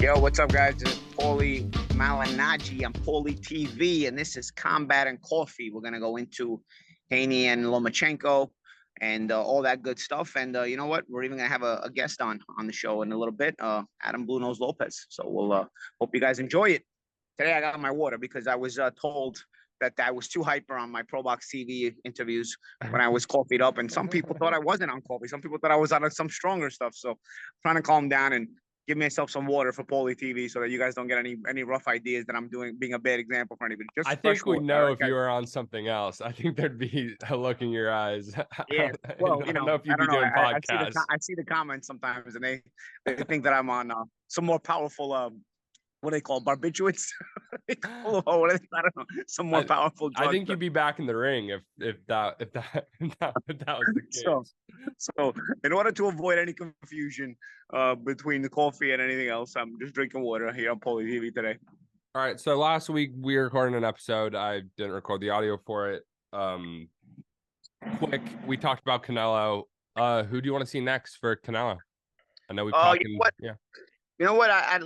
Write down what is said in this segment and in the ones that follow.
Yo, what's up, guys? This is Paulie Malignaggi. I'm Paulie TV, and this is Combat and Coffee. We're gonna go into Haney and Lomachenko and all that good stuff. And you know what? We're even gonna have a guest on the show in a little bit, Adam Lopez. So we'll hope you guys enjoy it. Today I got my water because I was told that I was too hyper on my Pro Box TV interviews when I was coffeeed up, and some people thought I wasn't on coffee. Some people thought I was on some stronger stuff. So I'm trying to calm down and give myself some water for Paulie TV so that you guys don't get any rough ideas that I'm being a bad example for anybody. Just I think we water, know right, if you were on something else. I think thered be a look in your eyes. Yeah, well, I don't know if you'd be doing podcasts. I see the comments sometimes, and they think that I'm on some more powerful what do they call barbiturates? I don't know, some more powerful drugs. I think you'd be back in the ring if that was the case. So in order to avoid any confusion between the coffee and anything else, I'm just drinking water here on Paulie TV today. All right. So last week we recorded an episode. I didn't record the audio for it. Quick, we talked about Canelo. Who do you want to see next for Canelo? I know we've talked. Yeah. You know what? I'd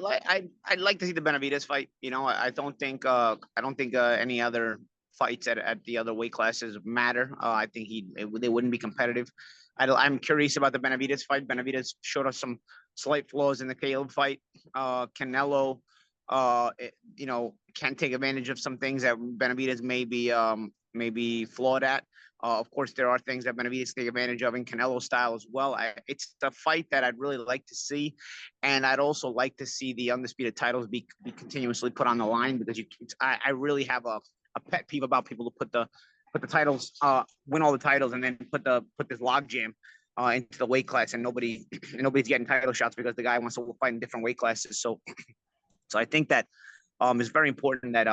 like to see the Benavidez fight. You know, I don't think any other fights at the other weight classes matter. I think they wouldn't be competitive. I'm curious about the Benavidez fight. Benavidez showed us some slight flaws in the Caleb fight. Canelo, you know, can take advantage of some things that Benavidez may be flawed at. Of course, there are things that Benavidez take advantage of in Canelo style as well. It's a fight that I'd really like to see, and I'd also like to see the undisputed titles be continuously put on the line, because I really have a pet peeve about people who put the titles, win all the titles, and then put this logjam into the weight class, and nobody's getting title shots because the guy wants to fight in different weight classes. So I think that it's very important that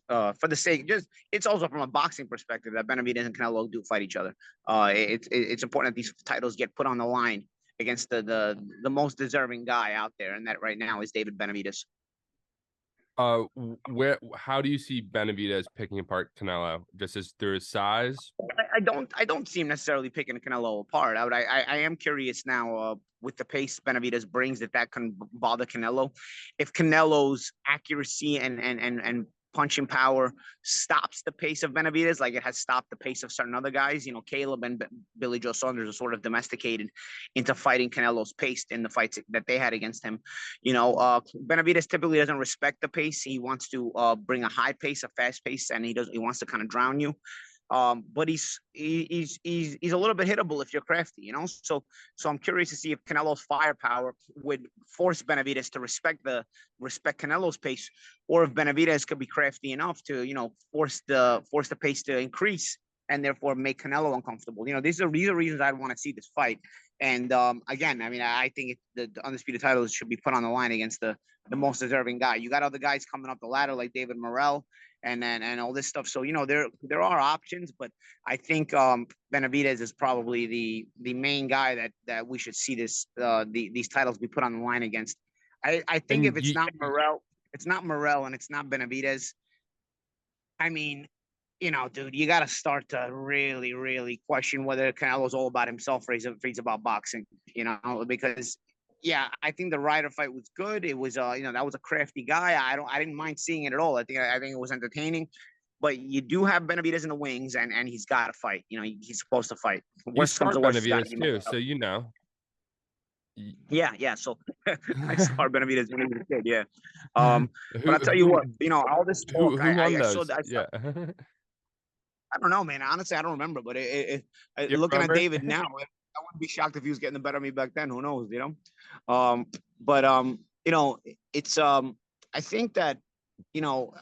for the sake, it's also from a boxing perspective that Benavidez and Canelo do fight each other. It's important that these titles get put on the line against the most deserving guy out there, and that right now is David Benavidez. How do you see Benavidez picking apart Canelo? Just as through his size? I don't see him necessarily picking Canelo apart. I am curious now with the pace Benavidez brings, that can bother Canelo. If Canelo's accuracy and punching power stops the pace of Benavidez, like it has stopped the pace of certain other guys. You know, Caleb and Billy Joe Saunders are sort of domesticated into fighting Canelo's pace in the fights that they had against him. You know, Benavidez typically doesn't respect the pace. He wants to bring a high pace, a fast pace, and he wants to kind of drown you. But he's a little bit hittable if you're crafty, you know. So I'm curious to see if Canelo's firepower would force Benavidez to respect Canelo's pace, or if Benavidez could be crafty enough to, you know, force the pace to increase and therefore make Canelo uncomfortable. You know, these are reasons I'd want to see this fight. And again, I mean, I think the undisputed titles should be put on the line against the most deserving guy. You got other guys coming up the ladder like David Morrell and all this stuff. So, you know, there are options, but I think Benavidez is probably the main guy that we should see these titles be put on the line against. I think if it's not Morrell and it's not Benavidez, I mean, you know, dude, you got to start to really, really question whether Canelo's all about himself or he's about boxing, you know, because yeah, I think the Ryder fight was good. It was, you know, that was a crafty guy. I didn't mind seeing it at all. I think it was entertaining. But you do have Benavidez in the wings, and he's got to fight. You know, he's supposed to fight. Worst comes to worst, Benavidez too, so you know. Yeah. So I saw Benavidez when he was a kid. Yeah. But I'll tell you what, you know, all this talk. Who won those? Yeah. I don't know, man. Honestly, I don't remember. But looking at David now, I wouldn't be shocked if he was getting the better of me back then. Who knows, you know? You know, it's I think that, you know,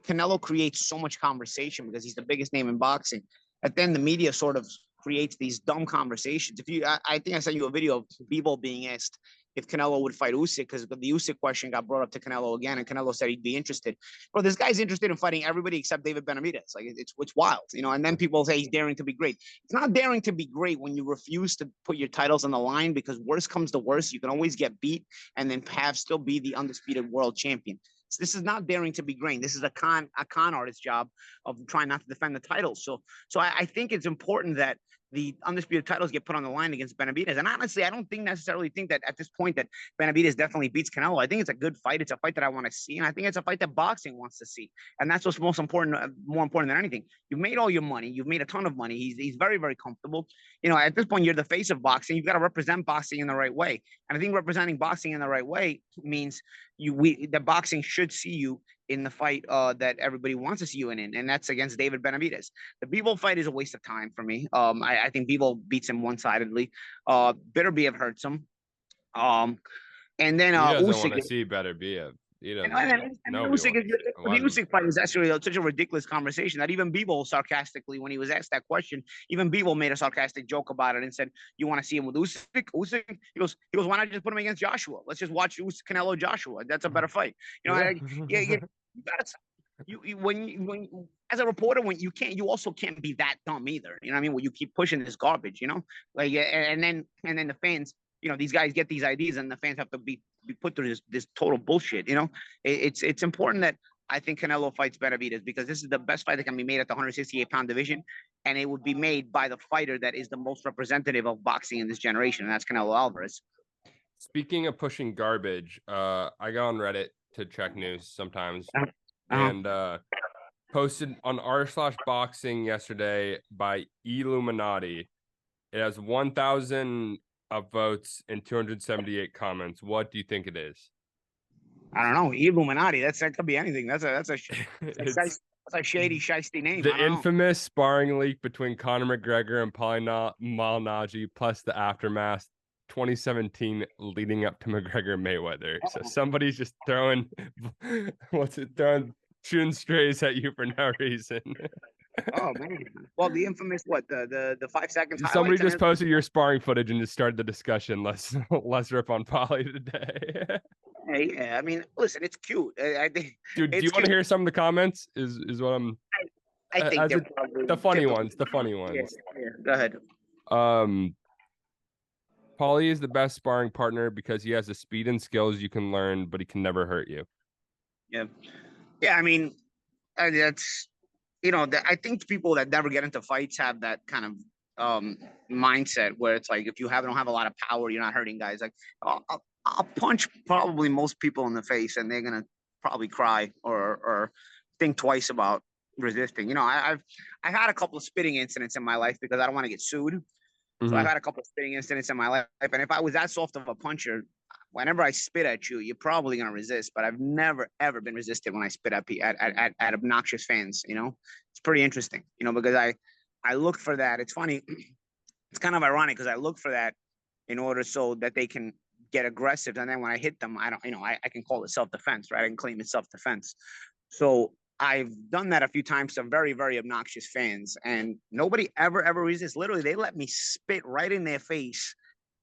Canelo creates so much conversation because he's the biggest name in boxing. But then the media sort of creates these dumb conversations. I think I sent you a video of Bebo being asked if Canelo would fight Usyk, because the Usyk question got brought up to Canelo again, and Canelo said he'd be interested. Bro, this guy's interested in fighting everybody except David Benavidez. Like, it's wild, you know. And then people say he's daring to be great. It's not daring to be great when you refuse to put your titles on the line, because worst comes to worst, you can always get beat and then still be the undisputed world champion. So this is not daring to be great. This is a con artist's job of trying not to defend the title. So I think it's important that the undisputed titles get put on the line against Benavidez. And honestly, I don't necessarily think that at this point that Benavidez definitely beats Canelo. I think it's a good fight. It's a fight that I want to see, and I think it's a fight that boxing wants to see. And that's what's most important, more important than anything. You've made all your money. You've made a ton of money. He's very, very comfortable. You know, at this point, you're the face of boxing. You've got to represent boxing in the right way. And I think representing boxing in the right way means the boxing should see you in the fight that everybody wants to see you in, and that's against David Benavidez. The Bivol fight is a waste of time for me. I think Bivol beats him one-sidedly. Bitterbeev hurts him. And then he doesn't Usyk want to see Beterbiev. And the Usyk fight is actually such a ridiculous conversation that even Bivol sarcastically, when he was asked that question, even Bivol made a sarcastic joke about it and said, "You want to see him with Usyk? Usyk?" He goes, "Why not just put him against Joshua? Let's just watch Canelo Joshua. That's a better fight." You know, when as a reporter, when you also can't be that dumb either. You know what I mean? When you keep pushing this garbage, you know, like and then the fans, you know, these guys get these ideas and the fans have to be put through this total bullshit. You know, it's important that I think Canelo fights Benavidez because this is the best fight that can be made at the 168-pound division, and it would be made by the fighter that is the most representative of boxing in this generation, and that's Canelo Alvarez. Speaking of pushing garbage, I go on Reddit to check news sometimes, and posted on r/boxing yesterday by Illuminati. It has 1,000 votes and 278 comments. What do you think it is? I don't know. Illuminati. That could be anything. That's a shady, shiesty name. The infamous sparring leak between Conor McGregor and Paulie Malignaggi, plus the aftermath 2017 leading up to McGregor Mayweather. So somebody's just throwing shooting strays at you for no reason. Oh man! Well, the infamous the 5 seconds. Somebody just posted your sparring footage and just started the discussion. Let's rip on Paulie today. Hey, yeah, I mean, listen, it's cute. Dude, do you want to hear some of the comments? Is what I'm. I think they're probably the funny ones. The funny ones. Yeah, go ahead. Paulie is the best sparring partner because he has the speed and skills you can learn, but he can never hurt you. Yeah. I mean, that's. You know, I think people that never get into fights have that kind of mindset where it's like if you don't have a lot of power, you're not hurting guys. Like I'll punch probably most people in the face, and they're gonna probably cry or think twice about resisting. You know, I've had a couple of spitting incidents in my life because I don't want to get sued. Mm-hmm. So I've had a couple of spitting incidents in my life, and if I was that soft of a puncher, whenever I spit at you, you're probably gonna resist. But I've never ever been resisted when I spit at obnoxious fans. You know, it's pretty interesting. You know, because I look for that. It's funny. It's kind of ironic because I look for that in order so that they can get aggressive, and then when I hit them, I don't. You know, I can call it self-defense, right? I can claim it's self-defense. So I've done that a few times to very, very obnoxious fans, and nobody ever resists. Literally, they let me spit right in their face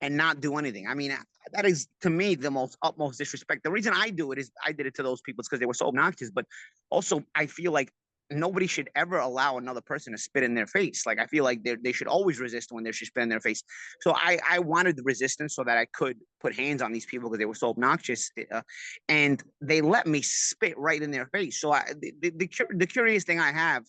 and not do anything. I mean, that is to me the utmost disrespect. The reason I do it is I did it to those people because they were so obnoxious, but also I feel like nobody should ever allow another person to spit in their face. Like I feel like they should always resist when they should spit in their face. So I wanted the resistance so that I could put hands on these people because they were so obnoxious, and they let me spit right in their face. So the curious thing I have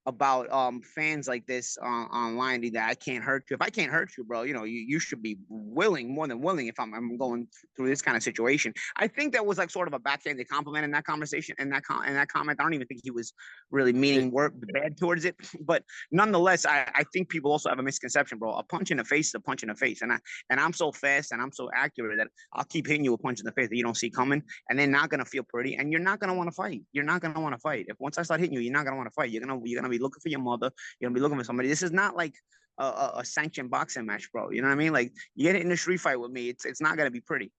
about fans like this online that I can't hurt you. If I can't hurt you, bro, you know, you should be more than willing if I'm going through this kind of situation. I think that was like sort of a backhanded compliment in that conversation, in that comment. I don't even think he was really meaning bad towards it, but nonetheless, I think people also have a misconception, bro. A punch in the face is a punch in the face, and I'm so fast and I'm so accurate that I'll keep hitting you a punch in the face that you don't see coming, and they're not gonna feel pretty, and you're not gonna want to fight. You're not gonna want to fight. If once I start hitting you, you're not gonna want to fight. You're gonna be looking for your mother. You're gonna be looking for somebody. This is not like a sanctioned boxing match, bro. You know what I mean? Like you get in a street fight with me, it's not gonna be pretty.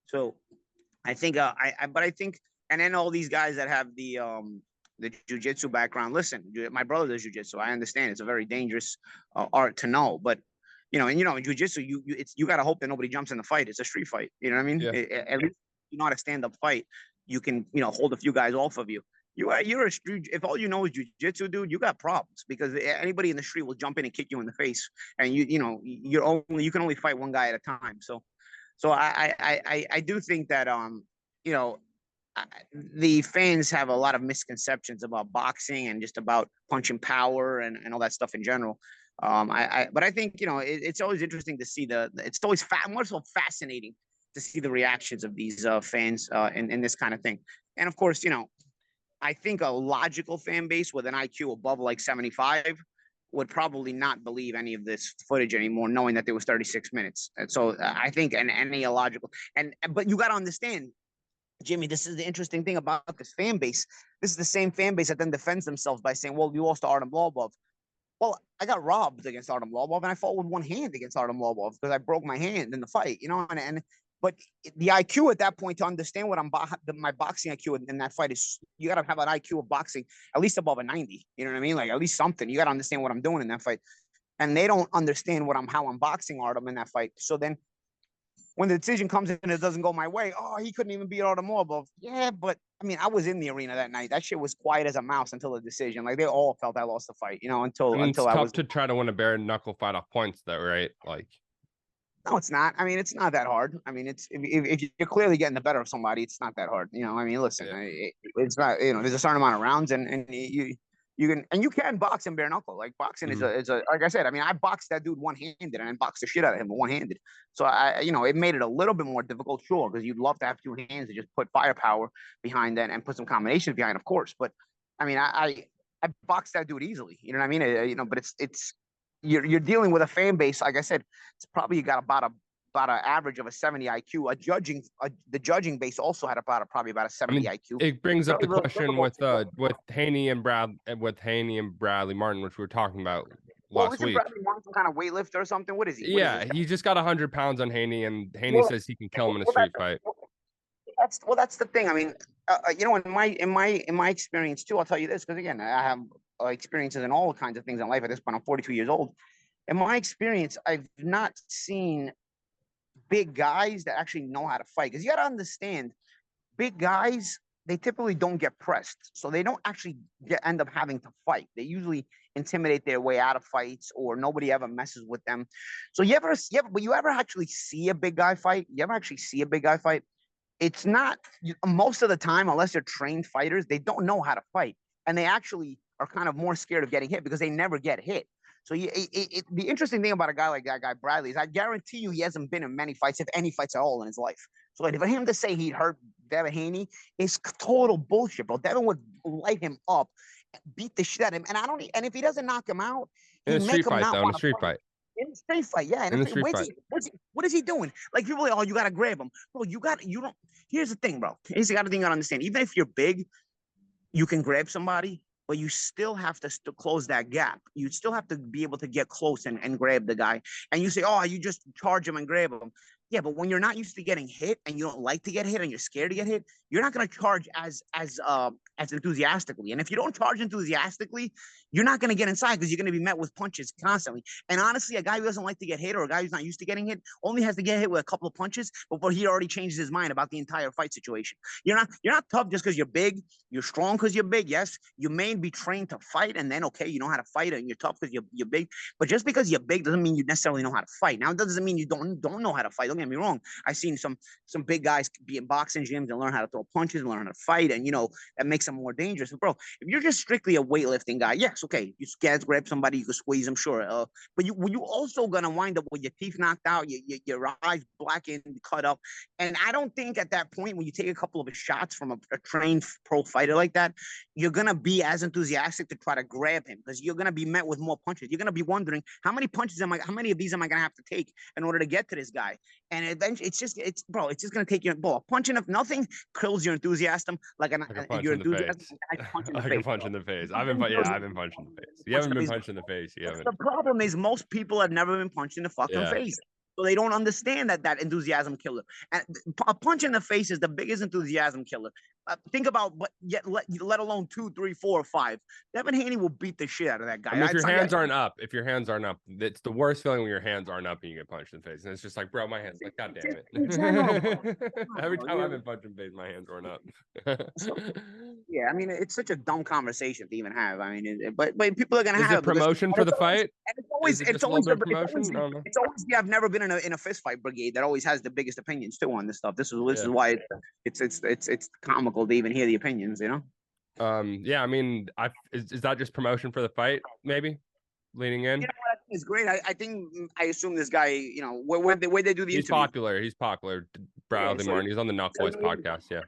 So I think but I think, and then all these guys that have the jiu-jitsu background. Listen, my brother does jiu-jitsu. I understand it's a very dangerous art to know, but in jiu-jitsu, you got to hope that nobody jumps in the fight. It's a street fight. You know what I mean? Yeah. At least you know how to stand up fight. You can hold a few guys off of you. You're a street. If all you know is jiu-jitsu, dude, you got problems because anybody in the street will jump in and kick you in the face, and you can only fight one guy at a time. So I do think that the fans have a lot of misconceptions about boxing and just about punching power and all that stuff in general. But I think, it's always interesting to see it's always more so fascinating to see the reactions of these fans in this kind of thing. And of course, I think a logical fan base with an IQ above like 75 would probably not believe any of this footage anymore, knowing that there was 36 minutes. And so I think any illogical but you got to understand, Jimmy, this is the interesting thing about this fan base. This is the same fan base that then defends themselves by saying, well, you lost to Artem Lobov. Well, I got robbed against Artem Lobov, and I fought with one hand against Artem Lobov because I broke my hand in the fight, but the IQ at that point to understand what my boxing IQ in that fight is, you got to have an IQ of boxing at least above a 90. You know what I mean? Like at least something. You got to understand what I'm doing in that fight, and they don't understand how I'm boxing Artem in that fight. So then, when the decision comes in and it doesn't go my way, oh, he couldn't even beat Artem Lobov. Yeah, but I mean, I was in the arena that night. That shit was quiet as a mouse until the decision. Like they all felt I lost the fight, until it's I tough was to try to win a bare knuckle fight off points, though, right? Like, no, it's not. I mean, it's not that hard. I mean, it's if you're clearly getting the better of somebody, it's not that hard. I mean, listen, it's not. There's a certain amount of rounds, and you can box in bare knuckle. Like boxing is a like I said. I mean, I boxed that dude one handed and boxed the shit out of him one handed. So it made it a little bit more difficult, sure, because you'd love to have two hands to just put firepower behind that and put some combinations behind, of course. But I mean, I boxed that dude easily. You know what I mean? But it's you're dealing with a fan base. Like I said, it's probably you got about an average of a 70 IQ. The judging base also had probably about a 70 IQ. It brings up the question with Haney and Bradley Martin, which we were talking about last week. Bradley Martin some kind of weightlifter or something? What is he? Yeah, he just got 100 pounds on Haney, and Haney says he can kill him in a street fight. That's the thing. I mean, in my experience too, I'll tell you this, because again, I have experiences in all kinds of things in life. At this point, I'm 42 years old. In my experience, I've not seen big guys that actually know how to fight. Because you got to understand, big guys, they typically don't get pressed, so they don't actually end up having to fight. They usually intimidate their way out of fights, or nobody ever messes with them. So you ever actually see a big guy fight? It's not most of the time, unless they're trained fighters, they don't know how to fight, and they actually are kind of more scared of getting hit because they never get hit. So the interesting thing about a guy like that guy Bradley is I guarantee you he hasn't been in many fights, if any fights at all in his life. So for him to say he'd hurt Devin Haney is total bullshit, bro. Devin would light him up, beat the shit out of him, and if he doesn't knock him out, in a street fight, though, in a street fight. In a street fight, yeah. In a street fight. What is he doing? Like people are like, oh, you gotta grab him, bro. You don't. Here's the thing, bro. Here's the other thing you gotta understand. Even if you're big, you can grab somebody, but you still have to close that gap. You still have to be able to get close and grab the guy. And you say, oh, you just charge him and grab him. Yeah, but when you're not used to getting hit and you don't like to get hit and you're scared to get hit, you're not going to charge as enthusiastically. And if you don't charge enthusiastically, you're not going to get inside because you're going to be met with punches constantly. And honestly, a guy who doesn't like to get hit, or a guy who's not used to getting hit, only has to get hit with a couple of punches before he already changes his mind about the entire fight situation. You're not tough just because you're big. You're strong because you're big. Yes, you may be trained to fight, and then okay, you know how to fight, and you're tough because you're big. But just because you're big doesn't mean you necessarily know how to fight. Now, it doesn't mean you don't know how to fight. Don't get me wrong. I've seen some big guys be in boxing gyms and learn how to throw punches and learn how to fight, and that makes them more dangerous. But bro, if you're just strictly a weightlifting guy, yes, okay, you scared grab somebody, you can squeeze them, sure. But you also gonna wind up with your teeth knocked out, your eyes blackened, cut up. And I don't think at that point, when you take a couple of shots from a trained pro fighter like that, you're gonna be as enthusiastic to try to grab him, because you're gonna be met with more punches. You're gonna be wondering how many of these am I gonna have to take in order to get to this guy? And eventually, it's just gonna take you. Bro, punching up, nothing kills your enthusiasm like a punch in the face. I've been punched in the face. You haven't been punched in the face. You haven't. The problem is most people have never been punched in the fucking face. So they don't understand that enthusiasm killer. And a punch in the face is the biggest enthusiasm killer. Think about, let alone 2, 3, 4, or 5. Devin Haney will beat the shit out of that guy. I mean, if your hands aren't up, it's the worst feeling when your hands aren't up and you get punched in the face. And it's just like, bro, my hands, like, God damn it. Every time I've been punched in the face, my hands weren't up. Yeah, I mean, it's such a dumb conversation to even have. I mean, but people are gonna have it promotion for the fight. And it's always I've never been in a fist fight brigade that always has the biggest opinions too on this stuff. This is why it's comical to even hear the opinions, Yeah, I mean, is that just promotion for the fight? Maybe leaning in. It's great. I think I assume this guy, you know, where they do the He's interview. popular. He's popular. Bradley So Martin. He's on the Nuff Boys podcast. Yeah.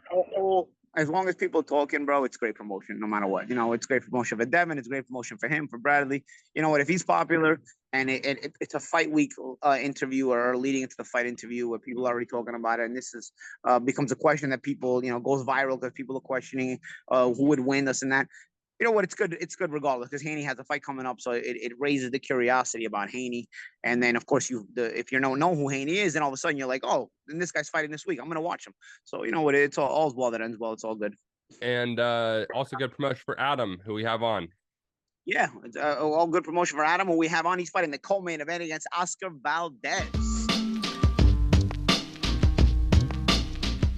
as long as people talking, bro, it's great promotion, no matter what. You know, it's great promotion for Devin. It's great promotion for him, for Bradley. You know what? If he's popular and it's a fight week interview or leading into the fight interview where people are already talking about it, and this is becomes a question that people, you know, goes viral because people are questioning who would win this and that. You know what? It's good. It's good regardless because Haney has a fight coming up, so it raises the curiosity about Haney. And then, of course, if you don't know who Haney is, then all of a sudden you're like, oh, then this guy's fighting this week. I'm gonna watch him. So you know what? It's all's well that ends well. It's all good. And also good promotion for Adam, who we have on. Yeah, it's all good promotion for Adam. Who we have on, he's fighting the co-main event against Oscar Valdez.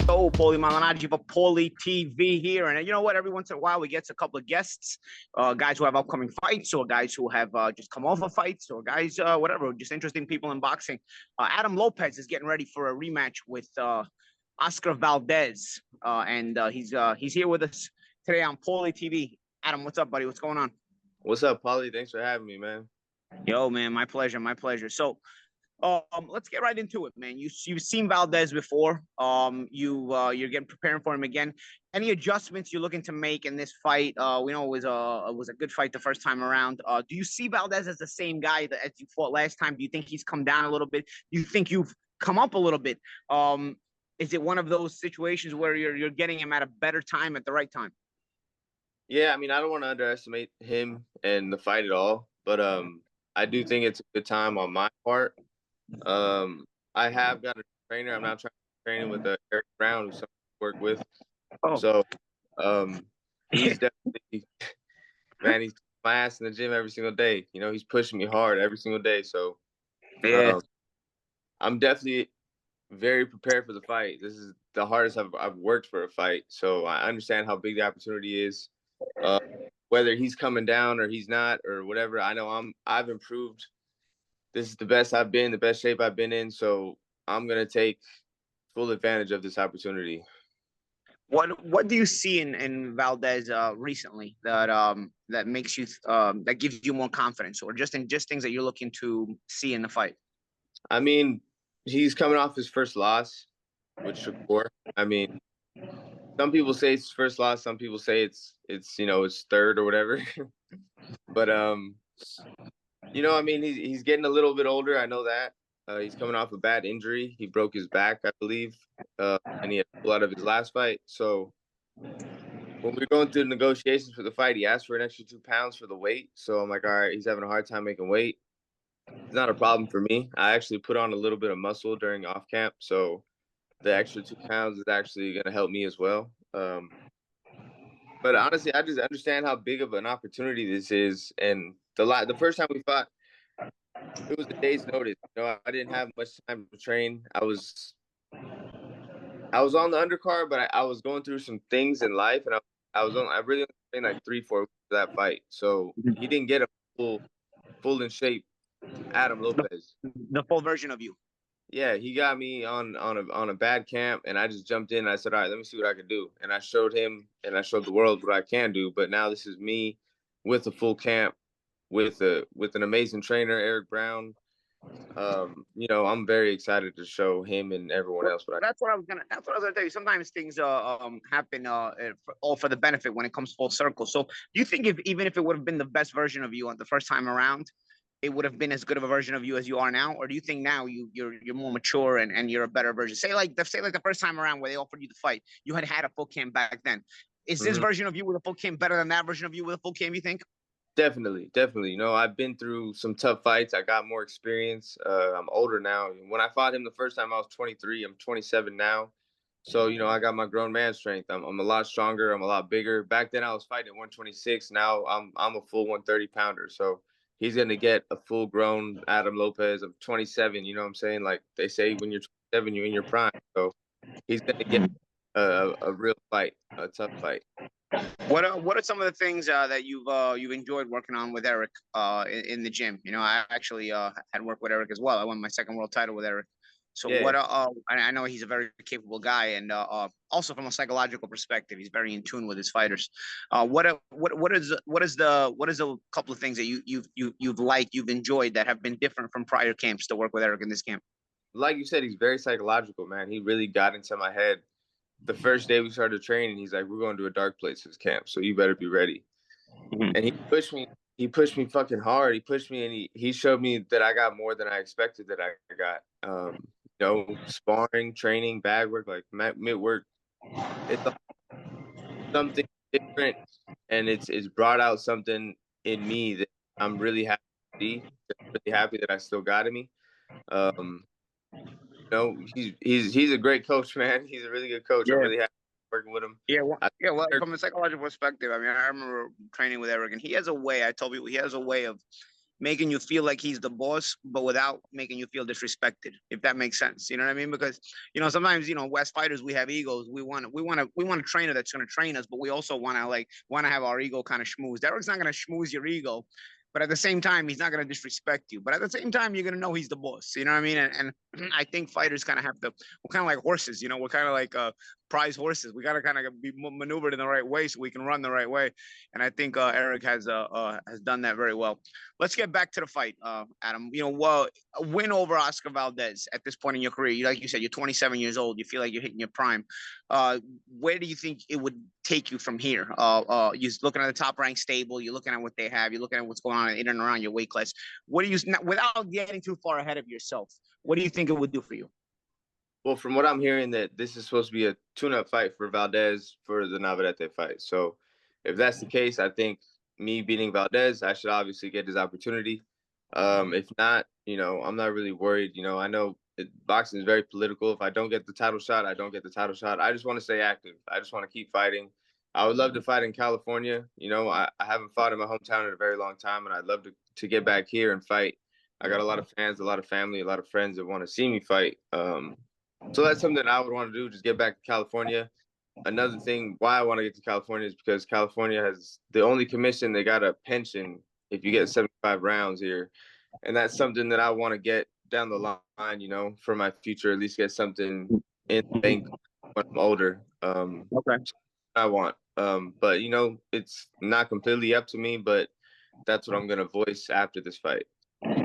So, Paulie Malignaggi for Paulie TV here. And you know what? Every once in a while, we get a couple of guests, guys who have upcoming fights, or guys who have just come off of fights, or guys, whatever, just interesting people in boxing. Adam Lopez is getting ready for a rematch with Oscar Valdez. And he's here with us today on Paulie TV. Adam, what's up, buddy? What's going on? What's up, Paulie? Thanks for having me, man. Yo, man, my pleasure, my pleasure. So, let's get right into it, man. You've seen Valdez before. You're getting preparing for him again. Any adjustments you're looking to make in this fight? We know it was a good fight the first time around. Do you see Valdez as the same guy that as you fought last time? Do you think he's come down a little bit? Do you think you've come up a little bit? Is it one of those situations where you're getting him at a better time at the right time? Yeah, I mean, I don't want to underestimate him and the fight at all, but I do think it's a good time on my part. I have got a trainer. I'm not trying to train him with Eric Brown, who I work with. Oh. So he's definitely, man, he's my ass in the gym every single day. You know, he's pushing me hard every single day. So Yeah. I'm definitely very prepared for the fight. This is the hardest I've worked for a fight. So I understand how big the opportunity is. Whether he's coming down or he's not or whatever, I know I've improved. This is the best I've been, the best shape I've been in. So I'm gonna take full advantage of this opportunity. What do you see in Valdez recently that makes you that gives you more confidence, or just things that you're looking to see in the fight? I mean, he's coming off his first loss with Shakur. I mean, some people say it's his first loss. Some people say it's you know, his third or whatever. But you know, I mean, he's getting a little bit older. I know that. He's coming off a bad injury. He broke his back, I believe, and he had to pull out of his last fight. So when we were going through the negotiations for the fight, he asked for an extra 2 pounds for the weight. So I'm like, all right, he's having a hard time making weight. It's not a problem for me. I actually put on a little bit of muscle during off camp, so the extra 2 pounds is actually going to help me as well. But honestly, I just understand how big of an opportunity this is. And the first time we fought, it was a day's notice. You know, I didn't have much time to train. I was on the undercard, but I was going through some things in life, and I really only trained like 3-4 weeks for that fight. So he didn't get a full in shape Adam Lopez. The full version of you. Yeah, he got me on a bad camp, and I just jumped in and I said, all right, let me see what I can do. And I showed him and I showed the world what I can do. But now this is me with a full camp, with an amazing trainer, Eric Brown. You know, I'm very excited to show him and everyone else. That's what I was gonna tell you. Sometimes things happen all for the benefit when it comes full circle. So do you think even if it would have been the best version of you on the first time around, it would have been as good of a version of you as you are now? Or do you think now you're more mature and you're a better version? Say like the first time around where they offered you the fight, you had a full camp back then. Is this version of you with a full camp better than that version of you with a full camp, you think? Definitely. You know, I've been through some tough fights. I got more experience. I'm older now. When I fought him the first time, I was 23. I'm 27 now. So, you know, I got my grown man strength. I'm a lot stronger. I'm a lot bigger. Back then I was fighting at 126. Now I'm a full 130 pounder. So he's going to get a full grown Adam Lopez of 27. You know what I'm saying? Like they say, when you're 27, you're in your prime. So he's going to get a real fight, a tough fight. What are some of the things that you've enjoyed working on with Eric in the gym? You know, I actually had worked with Eric as well. I won my second world title with Eric. So Yeah. I know he's a very capable guy, and also from a psychological perspective, he's very in tune with his fighters. What is a couple of things that you've liked, you've enjoyed that have been different from prior camps to work with Eric in this camp? Like you said, he's very psychological, man. He really got into my head. The first day we started training, he's like, "We're going to a dark places camp, so you better be ready." Mhm. And he pushed me. He pushed me fucking hard. He pushed me, and he showed me that I got more than I expected that I got. You know, sparring, training, bag work, like mid work. It's something different, and it's brought out something in me that I'm really happy to see. Really happy that I still got in me. Um, No, he's a great coach, man. He's a really good coach. I'm Yeah. really happy working with him. Yeah, well, I, from a psychological perspective, I mean, I remember training with Eric, and he has a way. I told people he has a way of making you feel like he's the boss, but without making you feel disrespected, if that makes sense. You know what I mean? Because sometimes West fighters, we have egos. We want a trainer that's going to train us, but we also want to have our ego kind of schmoozed. Eric's not going to schmooze your ego, but at the same time, he's not going to disrespect you. But at the same time, you're going to know he's the boss. You know what I mean? And I think fighters kind of have to. We're kind of like horses. We're kind of like prize horses. We got to kind of be maneuvered in the right way so we can run the right way. And I think Eric has done that very well. Let's get back to the fight, Adam. A win over Oscar Valdez at this point in your career. Like you said, you're 27 years old. You feel like you're hitting your prime. Where do you think it would take you from here? You're looking at the top ranked stable. You're looking at what they have. You're looking at what's going on in and around your weight class. What do you, without getting too far ahead of yourself, what do you think it would do for you? well, from what I'm hearing, that this is supposed to be a tune-up fight for Valdez for the Navarrete fight. So, if that's the case, I think me beating Valdez, I should obviously get his opportunity. If not, I'm not really worried. I know boxing is very political. If I don't get the title shot, I don't get the title shot. I just want to stay active. I just want to keep fighting. I would love to fight in California. I haven't fought in my hometown in a very long time, and I'd love to get back here and fight. I got a lot of fans, a lot of family, a lot of friends that want to see me fight. So that's something that I would want to do, just get back to California. Another thing why I want to get to California is because California has the only commission they got a pension if you get 75 rounds here. And that's something that I want to get down the line, for my future, at least get something in the bank when I'm older. Okay. I want. But it's not completely up to me, but that's what I'm gonna voice after this fight.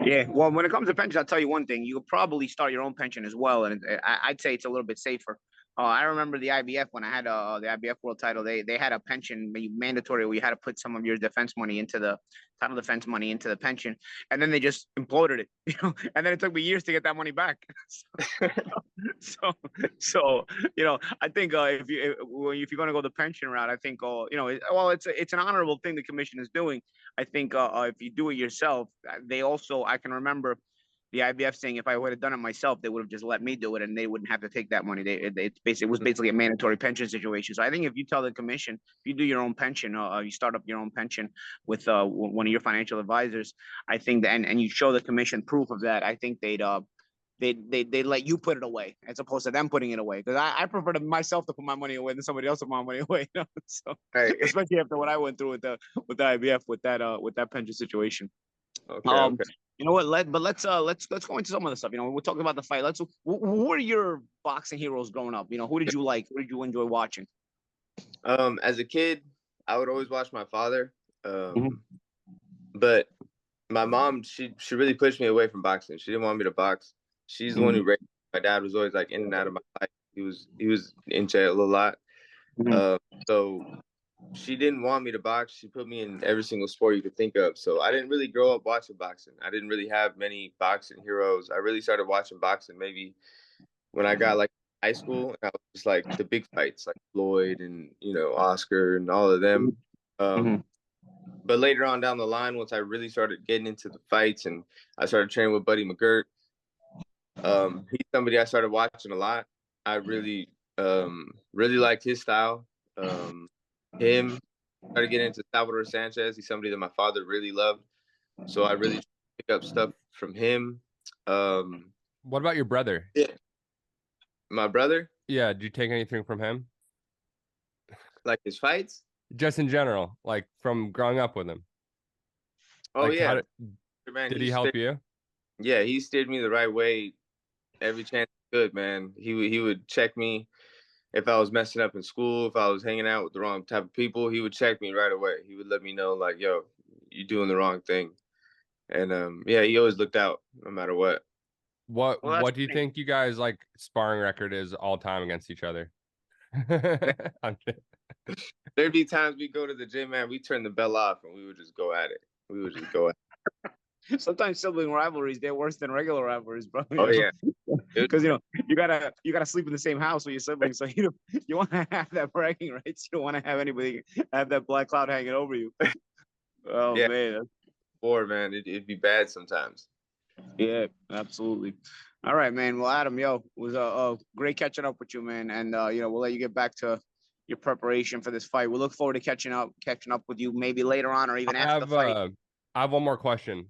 Yeah, well, when it comes to pension, I'll tell you one thing. You could probably start your own pension as well, and I'd say it's a little bit safer. I remember the IBF when I had the IBF world title. They had a pension mandatory where you had to put some of your defense money into the title defense money into the pension, and then they just imploded it. And then it took me years to get that money back. So I think if you're going to go the pension route, I think it's an honorable thing the commission is doing. I think if you do it yourself, I can remember the IBF saying if I would have done it myself, they would have just let me do it and they wouldn't have to take that money. It was basically a mandatory pension situation. So I think if you tell the commission, if you do your own pension, you start up your own pension with one of your financial advisors, I think that, and you show the commission proof of that, I think they'd let you put it away as opposed to them putting it away. Because I prefer myself to put my money away than somebody else to put my money away. So Right. especially after what I went through with the IBF with that pension situation. Okay. You know what? Let's go into some of the stuff. We're talking about the fight. Who are your boxing heroes growing up? Who did you like? Who did you enjoy watching? As a kid, I would always watch my father. But my mom, she really pushed me away from boxing. She didn't want me to box. She's the one who raised me. My dad was always like in and out of my life. He was in jail a lot. So she didn't want me to box. She put me in every single sport you could think of. So I didn't really grow up watching boxing. I didn't really have many boxing heroes. I really started watching boxing maybe when I got like high school. And I was just like the big fights, like Floyd and Oscar and all of them. But later on down the line, once I really started getting into the fights and I started training with Buddy McGirt, he's somebody I started watching a lot. I really liked his style. Him started getting into Salvador Sanchez. He's somebody that my father really loved, so I really pick up stuff from him. What about your brother? Yeah, my brother. Yeah, did you take anything from him? Like his fights? Just in general, like from growing up with him. Oh like, yeah, did he help you? Yeah, he steered me the right way every chance good, man. He would check me if I was messing up in school, if I was hanging out with the wrong type of people. He would check me right away. He would let me know, like, yo, you doing the wrong thing. And yeah, he always looked out no matter what. What Well, that's do you think you guys like sparring record is all time against each other? There'd be times we go to the gym, man, we turn the bell off and we would just go at it. We would just go at it. sometimes sibling rivalries, they're worse than regular rivalries, bro. Oh yeah. Because you gotta sleep in the same house with your siblings, so you want to have that bragging rights. You don't want to have anybody have that black cloud hanging over you. Oh Yeah. man, Or man, it'd be bad sometimes. yeah, absolutely. All right, man. Well, Adam, yo, it was great catching up with you, man. And we'll let you get back to your preparation for this fight. We look forward to catching up with you maybe later on or even after the fight. I have one more question.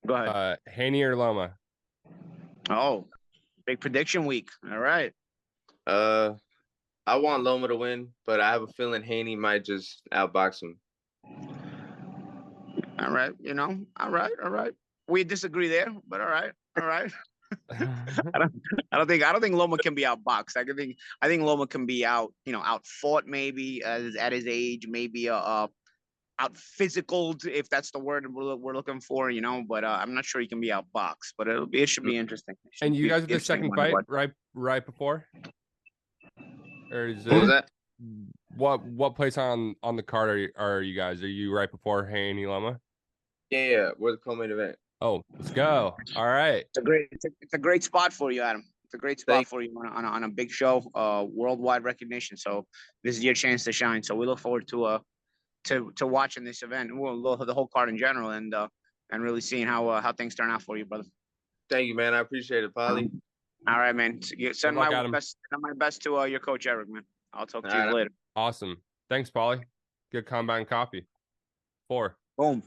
Go ahead. Haney or Loma? Oh, big prediction week. All right. I want Loma to win, but I have a feeling Haney might just outbox him. All right. All right. We disagree there, but all right. I don't think Loma can be outboxed. I think Loma can be out fought maybe at his age, maybe out physical, if that's the word we're looking for, but I'm not sure he can be outboxed, but it should be interesting. And you guys are the second fight right before? Or is it, what was that? What place on the card are you guys? Are you right before Haney Loma? Yeah, we're the co-main event. Oh, let's go. All right. It's a great spot for you, Adam. It's a great spot for you on a big show, worldwide recognition. So this is your chance to shine. So we look forward to watching this event, well, the whole card in general, and really seeing how things turn out for you, brother. Thank you, man. I appreciate it, Paulie. All right, man. Send my best to your coach, Eric, man. I'll talk to you later. Awesome. Thanks, Paulie. Good combat and copy. 4. Boom.